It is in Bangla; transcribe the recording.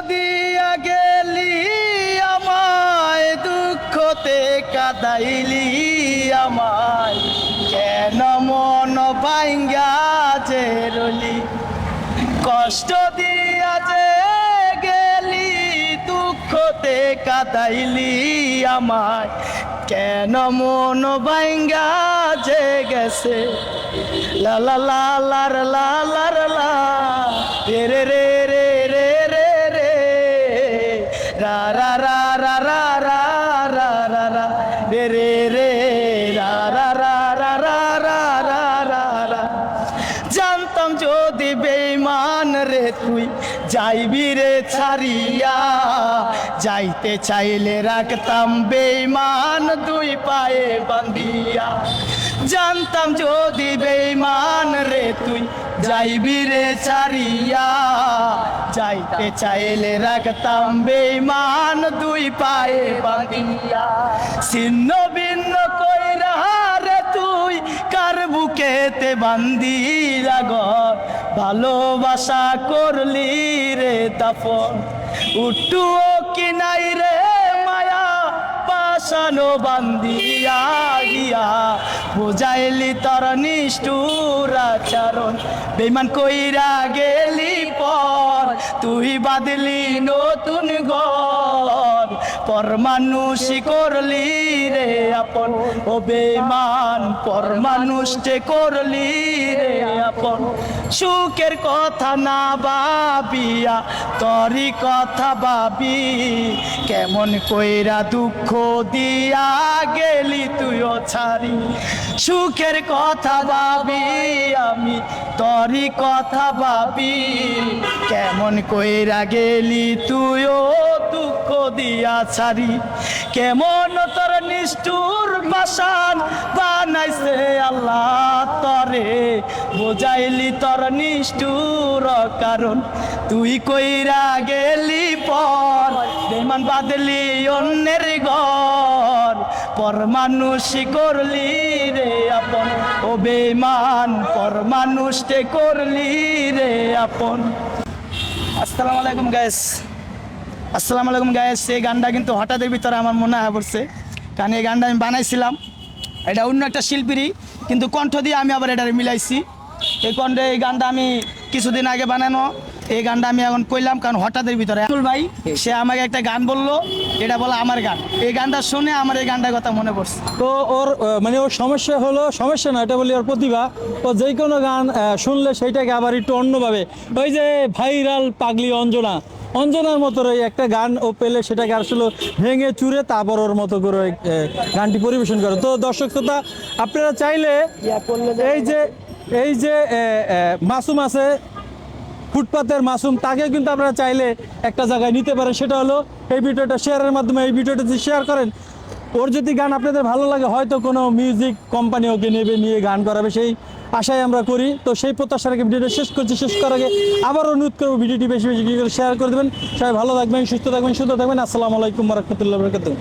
দিয়া গেলি আমায়, দুঃখতে কাদাইলি আমায়, কেন মন ভাঙ্গা যে রলি। কষ্ট দিয়া যে গেলি, দুঃখতে কাদাইলি আমায়, কেন মন ভাঙ্গা যে গেছে। লা লা লা লার লা লার লা, রে রে রে রে রে রে রে, রা রা রা রা রা রা রা রা রা, রে রে রে, রা রা রা রা রা রা রা রা রা। জানতাম যদি বেঈমান রে তুই যাইবি রে ছাড়িয়া, যাইতে চাইলে রাখতাম বেঈমান দুই পায়ে বান্ধিয়া। জানতাম যদি বেঈমান রে তুই যাইবি রে ছাড়িয়া, যাইতে চাইলে রাখতাম বেঈমান দুই পায়ে বান্ধিয়া। ছিন্ন ভিন্ন কইরা রে তুই কার বুকেতে বান্ধিলা ঘর, ভালোবাসা করলি রে দাফন। উঠুও কি নাই রে মায়া, পাশানো বান্ধিয়া গিয়া, বুঝাইলি তোর নিষ্ঠুর আচরণ। বেঈমান কইরা গেলি পর, তুই বাঁধলি নতুন ঘর, পর মানুষই করলি রে আপন। ও বেঈমান পর মানুষকে করলি রে আপন। সুখের কথা না ভাবিয়া তোরই কথা ভাবি, কেমন কইরা দুঃখ দিয়া গেলি তুইও ছাড়ি। সুখের কথা ভাবি আমি তোরই কথা ভাবি, কেমন কইরা গেলি তুইও দুঃখ দিয়া ছাড়ি। কেমন তোর নিষ্ঠুর বাসান বানাইছে আল্লাহ তরে, বোঝাইলি তোর নিষ্ঠুর কারণ। তুই কইরা গেলি পর, বেঈমান বাঁধলি অন্যের ঘর, পর মানুষই করলি রে আপন। ও বেঈমান পর মানুষকে করলি রে আপন। আসসালামু আলাইকুম গাইস, আসসালামু আলাইকুম গাইস। এই গানটা কিন্তু হঠাৎের ভিতরে আমার মনে হয় পড়ছে, কারণ এই গানটা আমি বানাইছিলাম, এটা অন্য একটা শিল্পীরই, কিন্তু কণ্ঠ দিয়ে আমি আবার এটা মিলাইছি। এই কণ্ঠে এই গানটা আমি কিছুদিন আগে বানানো, এই গানটা আমি এখন কইলাম কারণ হঠাৎের ভিতরে আব্দুল ভাই সে আমাকে একটা গান বললো, এটা বলো আমার গান। এই গানটা শুনে আমার এই গানটার কথা মনে পড়ছে। তো ওর মানে ওর সমস্যা হলো, সমস্যা না এটা বলি ওর প্রতিভা, ও যে কোনো গান শুনলে সেইটাকে আবার একটু অন্যভাবে, ওই যে ভাইরাল পাগলি অঞ্জনা, অঞ্জনার মতো ওই একটা গান ও পেলে সেটাকে আসলে ভেঙে চুরে তারপর ওর মতো করে ওই গানটি পরিবেশন করে। তো দর্শক শ্রোতা আপনারা চাইলে এই যে মাসুম আছে, ফুটপাতের মাসুম, তাকে কিন্তু আপনারা চাইলে একটা জায়গায় নিতে পারেন। সেটা হলো এই ভিডিওটা শেয়ারের মাধ্যমে, এই ভিডিওটা যদি শেয়ার করেন, ওর যদি গান আপনাদের ভালো লাগে হয়তো কোনো মিউজিক কোম্পানি ওকে নেবে, নিয়ে গান করাবে, সেই আশায় আমরা করি। তো সেই প্রত্যাশা রেখে ভিডিওটা শেষ করছি। শেষ করার আগে আবার অনুরোধ করবো ভিডিওটি বেশি বেশি করে শেয়ার করে দেবেন। সবাই ভালো থাকবেন, সুস্থ থাকবেন, সুন্দর থাকবেন। আসসালামু আলাইকুম ওয়া রাহমাতুল্লাহি ওয়া বারাকাতুহু।